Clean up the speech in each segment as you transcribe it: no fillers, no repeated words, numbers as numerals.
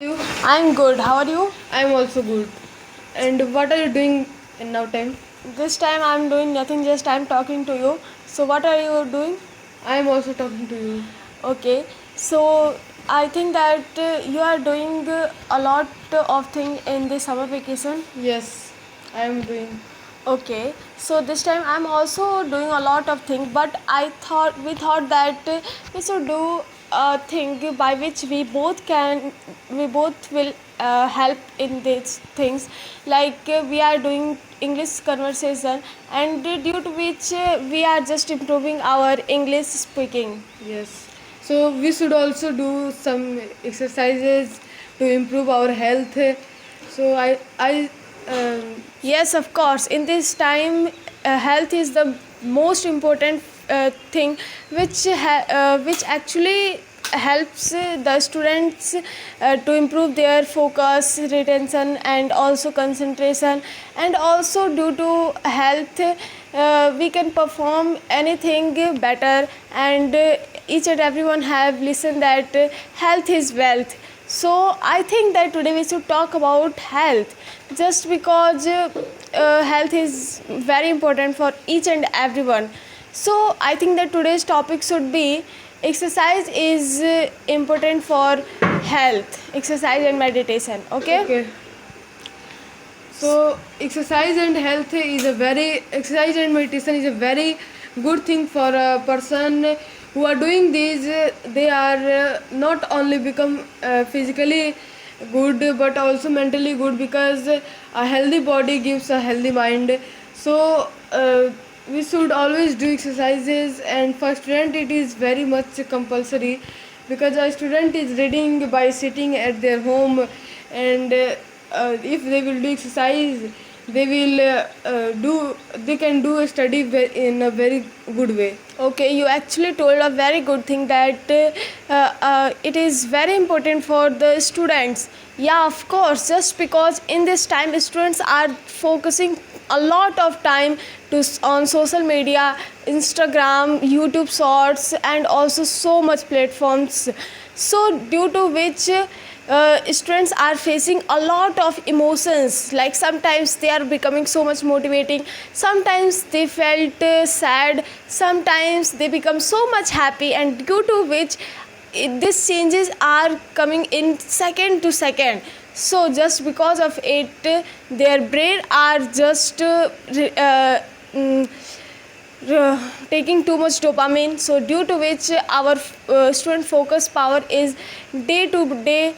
You? I'm good. How are you? I'm also good. And what are you doing in now time? This time I'm doing nothing, just I'm talking to you. So, what are you doing? I'm also talking to you. Okay. So, I think that you are doing a lot of things in the summer vacation. Yes, I am doing. Okay. So, this time I'm also doing a lot of things, but we thought that we should do a thing by which we both will help in these things. Like we are doing English conversation, and due to which we are just improving our English speaking. Yes. So we should also do some exercises to improve our health. So Yes, of course. In this time, health is the most important thing, which actually helps the students to improve their focus, retention, and also concentration. And also, due to health, we can perform anything better. And each and everyone have listened that health is wealth. So I think that today we should talk about health, just because health is very important for each and everyone. So I think that today's topic should be exercise is important for health, exercise and meditation. Okay. okay. So exercise and meditation is a very good thing for a person who are doing these. They are not only become physically good but also mentally good, because a healthy body gives a healthy mind. So we should always do exercises, and for student it is very much compulsory, because a student is reading by sitting at their home, and if they will do exercise, they will they can do a study in a very good way. Okay, you actually told a very good thing that it is very important for the students. Yeah, of course, just because in this time students are focusing a lot of time on social media, Instagram, YouTube Shorts, and also so much platforms. So due to which students are facing a lot of emotions, like sometimes they are becoming so much motivating, sometimes they felt sad, sometimes they become so much happy, and due to which these changes are coming in second to second. So just because of it, their brain are just mm, taking too much dopamine. So due to which our student focus power is day to day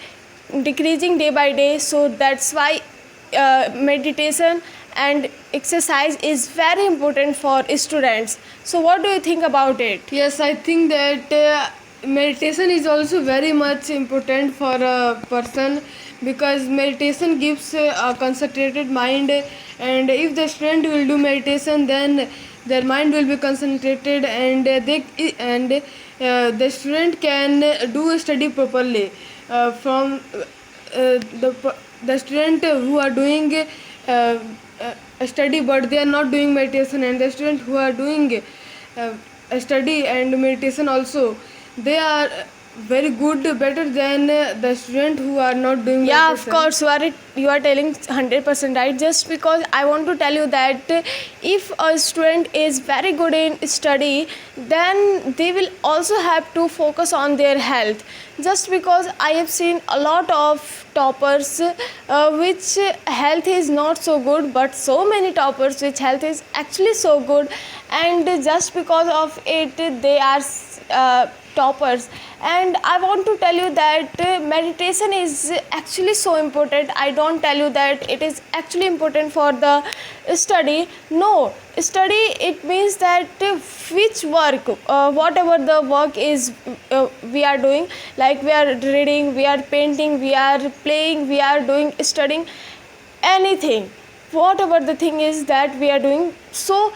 decreasing day by day. So that's why meditation and exercise is very important for students. So what do you think about it? Yes, I think that meditation is also very much important for a person, because meditation gives a concentrated mind, and if the student will do meditation, then their mind will be concentrated, and the student can do a study properly. From the student who are doing a study but they are not doing meditation, and the student who are doing a study and meditation also, they are very good, better than the student who are not doing Yeah, of meditation. course, you are telling 100% right. Just because I want to tell you that if a student is very good in study, then they will also have to focus on their health. Just because I have seen a lot of toppers which health is not so good, but so many toppers which health is actually so good, and just because of it they are toppers. And I want to tell you that meditation is actually so important. I don't tell you that it is actually important for the study. No, study, it means that which work, whatever the work is we are doing, like we are reading, we are painting, we are playing, we are doing studying, anything, whatever the thing is that we are doing. So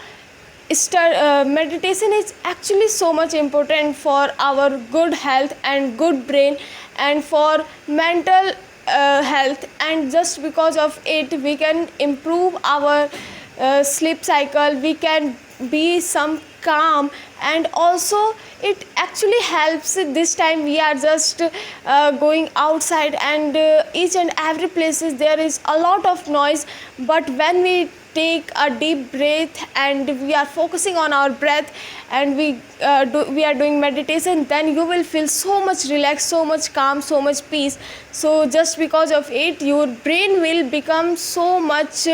meditation is actually so much important for our good health and good brain, and for mental health. And just because of it we can improve our sleep cycle, we can be some calm, and also it actually helps. This time we are just going outside, and each and every places there is a lot of noise, but when we take a deep breath and we are focusing on our breath, and we are doing meditation, then you will feel so much relaxed, so much calm, so much peace. So just because of it, your brain will become so much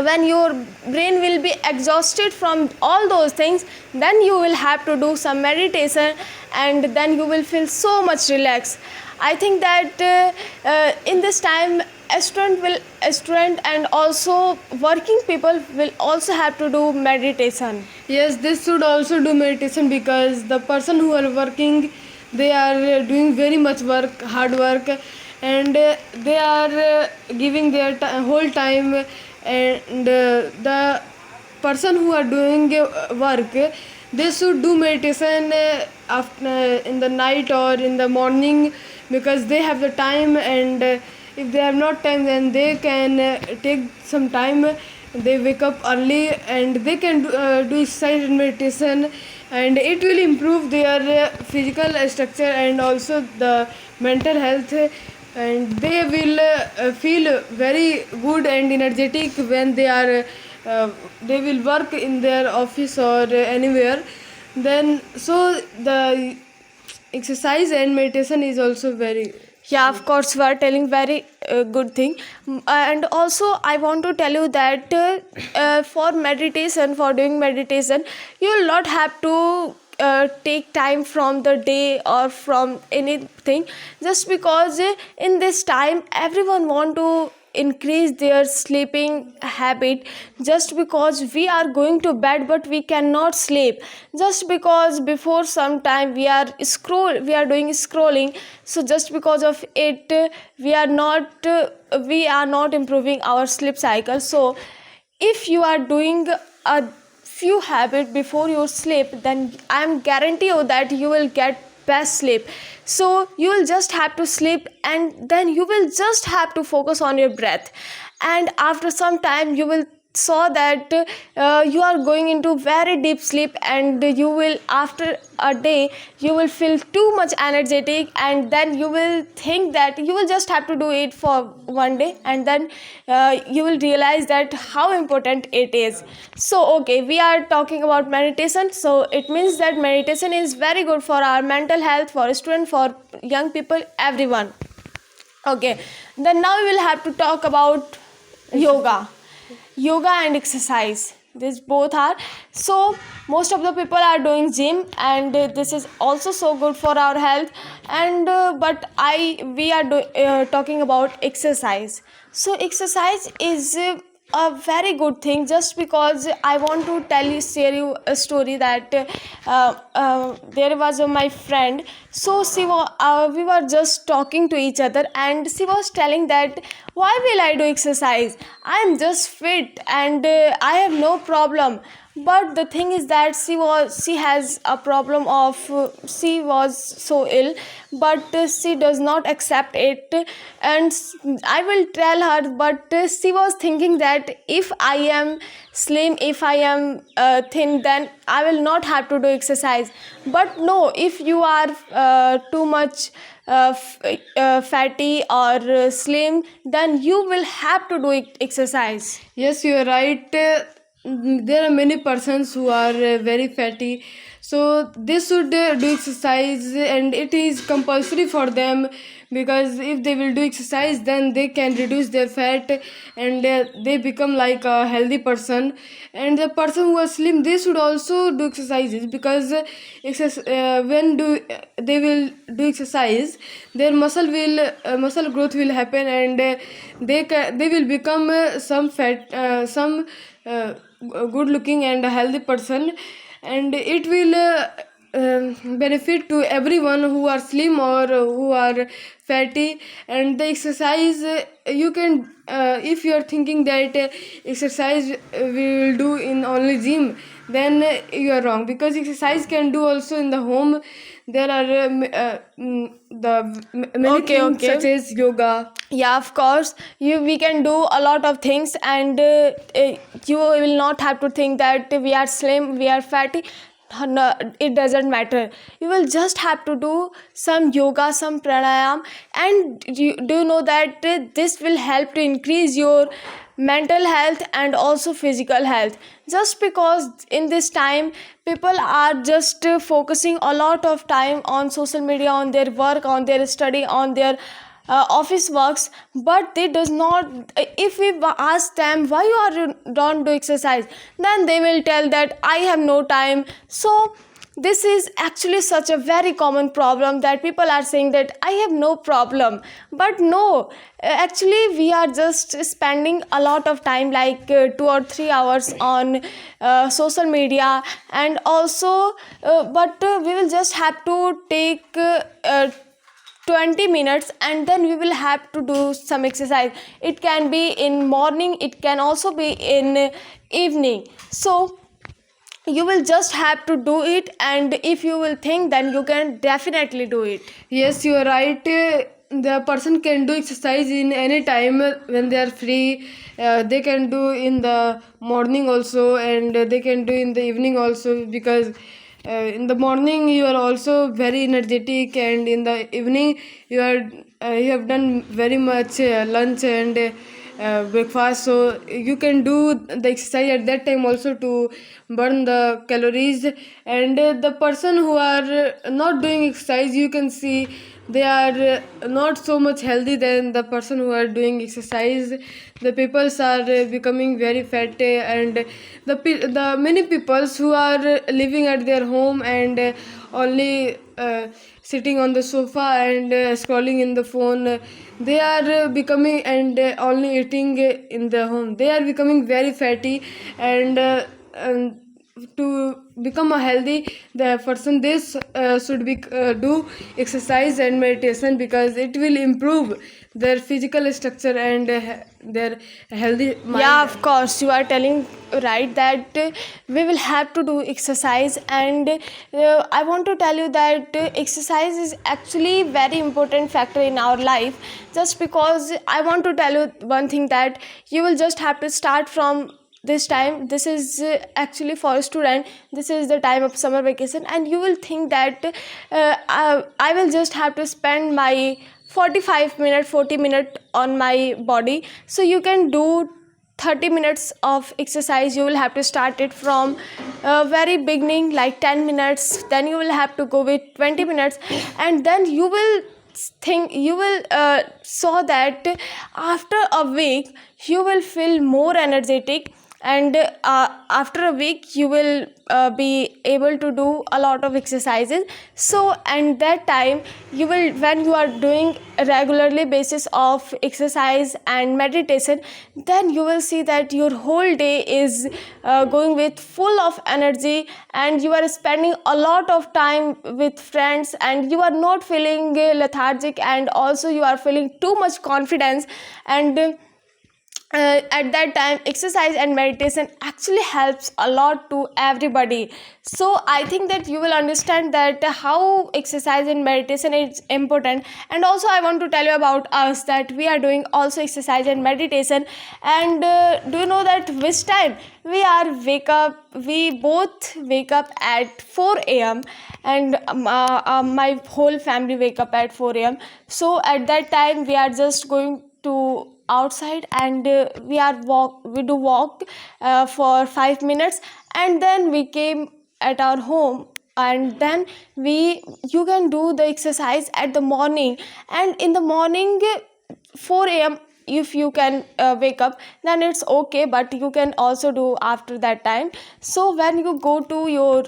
when your brain will be exhausted from all those things, then you will have to do some meditation, and then you will feel so much relaxed. I think that in this time, a student and also working people will also have to do meditation. Yes, they should also do meditation, because the person who are working, they are doing very much work, hard work, and they are giving their whole time, and the person who are doing work, they should do meditation after in the night or in the morning, because they have the time, and if they have not time, then they can take some time. They wake up early and they can do exercise and meditation, and it will improve their physical structure and also the mental health, and they will feel very good and energetic when they will work in their office or anywhere. Then so the exercise and meditation is also very. Yeah, of course, you are telling very good thing. And also I want to tell you that for meditation, for doing meditation, you will not have to take time from the day or from anything, just because in this time everyone want to increase their sleeping habit, just because we are going to bed but we cannot sleep, just because before some time we are doing scrolling. So just because of it, we are not improving our sleep cycle. So if you are doing a few habits before your sleep, then I am guarantee you that you will get best sleep. So you will just have to sleep, and then you will just have to focus on your breath, and after some time you will saw that you are going into very deep sleep, and you will, after a day, you will feel too much energetic, and then you will think that you will just have to do it for one day, and then you will realize that how important it is. So okay, we are talking about meditation, so it means that meditation is very good for our mental health, for students, for young people, everyone. Okay, then now we will have to talk about yoga and exercise. These both are, so most of the people are doing gym, and this is also so good for our health, and but we are talking about exercise. So exercise is a very good thing, just because I want to share you a story that there was my friend. So we were just talking to each other, and she was telling that why will I do exercise, I am just fit, and I have no problem. But the thing is that she has a problem of she was so ill, but she does not accept it, and I will tell her, but she was thinking that if I am slim, if I am thin, then I will not have to do exercise. But no, if you are too much fatty or slim, then you will have to do exercise. Yes, you are right. There are many persons who are very fatty, so they should do exercise, and it is compulsory for them, because if they will do exercise, then they can reduce their fat, and they become like a healthy person. And the person who are slim, they should also do exercises, because when they will do exercise, their muscle growth will happen, and they will become some good looking and a healthy person, and it will benefit to everyone who are slim or who are fatty. And the exercise, you can, if you are thinking that exercise we will do in only gym, then you are wrong, because exercise can do also in the home. There are many Okay, things okay. such as yoga. Yeah, of course, we can do a lot of things, and you will not have to think that we are slim, we are fatty. No, it doesn't matter. You will just have to do some yoga, some pranayam, and do you know that this will help to increase your mental health and also physical health. Just because in this time people are just focusing a lot of time on social media, on their work, on their study, on their office works, but they does not, if we ask them why you are don't do exercise, then they will tell that I have no time. So this is actually such a very common problem that people are saying that I have no problem, but no, actually we are just spending a lot of time, like 2 or 3 hours on social media, and also but we will just have to take 20 minutes, and then we will have to do some exercise. It can be in morning, it can also be in evening. So you will just have to do it, and if you will think, then you can definitely do it. Yes, you are right. The person can do exercise in any time when they are free. They can do in the morning also, and they can do in the evening also, because in the morning you are also very energetic, and in the evening you have done very much lunch and breakfast, so you can do the exercise at that time also to burn the calories. And the person who are not doing exercise, you can see they are not so much healthy than the person who are doing exercise. The peoples are becoming very fat, and the many peoples who are living at their home and only sitting on the sofa and scrolling in the phone, they are becoming, and only eating in the home, they are becoming very fatty. And to become a healthy the person, this should be do exercise and meditation, because it will improve their physical structure and their healthy mind. Yeah, of course, you are telling right that we will have to do exercise, and I want to tell you that exercise is actually very important factor in our life. Just because I want to tell you one thing, that you will just have to start from this time. This is actually for a student, this is the time of summer vacation, and you will think that I will just have to spend my 45 minute 40 minute on my body. So you can do 30 minutes of exercise. You will have to start it from very beginning, like 10 minutes, then you will have to go with 20 minutes, and then you will think, you will saw that after a week you will feel more energetic, and after a week you will be able to do a lot of exercises. So and that time you will, when you are doing a regularly basis of exercise and meditation, then you will see that your whole day is going with full of energy, and you are spending a lot of time with friends, and you are not feeling lethargic, and also you are feeling too much confidence. And at that time exercise and meditation actually helps a lot to everybody. So I think that you will understand that how exercise and meditation is important. And also I want to tell you about us, that we are doing also exercise and meditation. And do you know that which time we are wake up? We both wake up at 4 a.m. and my whole family wake up at 4 a.m. So at that time we are just going to outside, and we do walk for 5 minutes, and then we came at our home, and then you can do the exercise at the morning. And in the morning 4 a.m, if you can wake up, then it's okay, but you can also do after that time. So when you go to your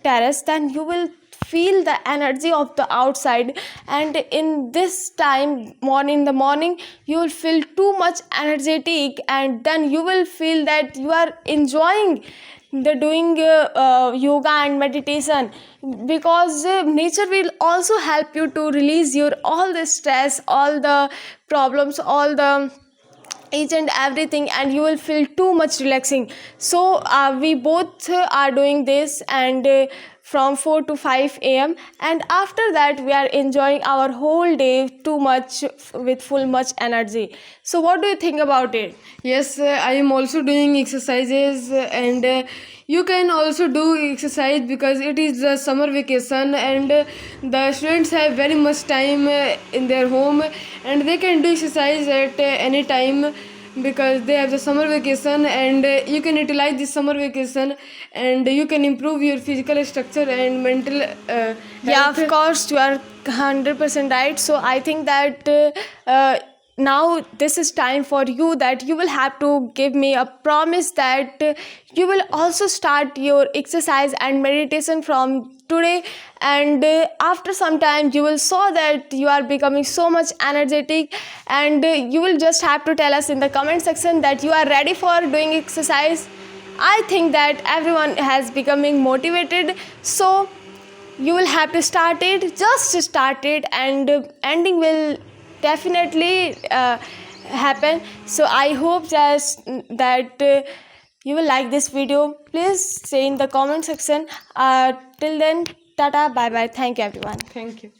terrace, then you will feel the energy of the outside, and in this time in the morning you will feel too much energetic, and then you will feel that you are enjoying the doing yoga and meditation, because nature will also help you to release your all the stress, all the problems, all the each and everything, and you will feel too much relaxing. So we both are doing this, and from 4 to 5 a.m., and after that we are enjoying our whole day too much with full much energy. So what do you think about it? Yes, I am also doing exercises, and you can also do exercise because it is the summer vacation, and the students have very much time in their home, and they can do exercise at any time because they have the summer vacation, and you can utilize this summer vacation, and you can improve your physical structure and mental Yeah, health. of course, you are 100% right. So I think that now this is time for you, that you will have to give me a promise that you will also start your exercise and meditation from today, and after some time you will saw that you are becoming so much energetic, and you will just have to tell us in the comment section that you are ready for doing exercise. I think that everyone has becoming motivated, so you will have to start it, just start it, and ending will definitely happen. So I hope just that you will like this video. Please say in the comment section. Till then, tata, bye bye, thank you everyone. Thank you.